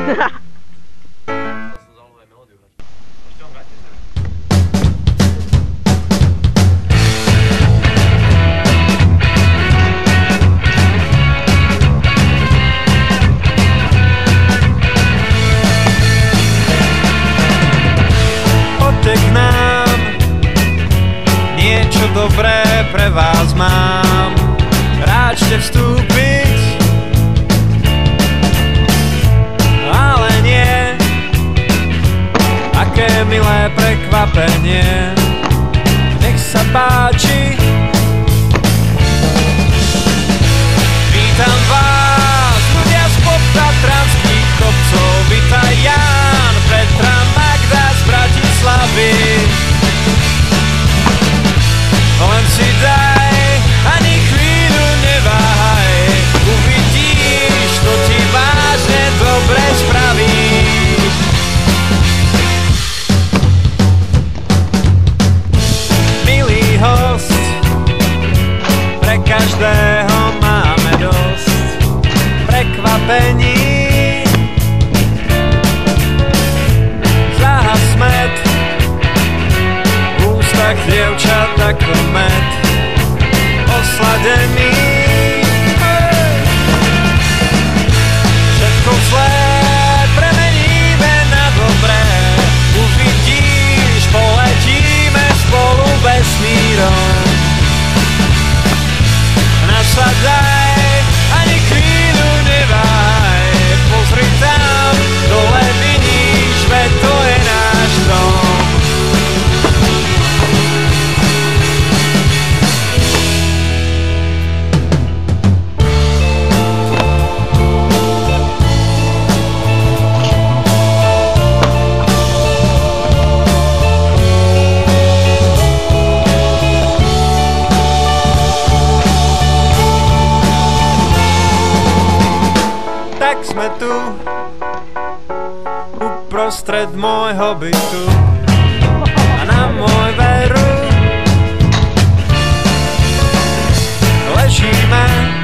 Poďte k nám, niečo dobré pre vás mám. Ráčte vstúpiť, ale nie. Aké milé prekvapenie, nech sa páči. Vítam vás, ľudia spod tatranských kopcov. Vítaj Ján, Petra, Magda z Bratislavy. Len si daj, ani chvíľu neváhaj. Uvidíš, to ti vážne dobre spraví. Milý host, pre každého máme dosť prekvapení. Zahas smet, v ústach dievčat ako med, osladený. Všetko zlé premeníme na dobré. Uvidíš, poletíme spolu vesmírom. Nasadaj, ani chvíľu neváhaj. Pozri tam, dole vidíš, veď to je náš dom. Tak sme tu, uprostred môjho bytu a na môj veru ležíme.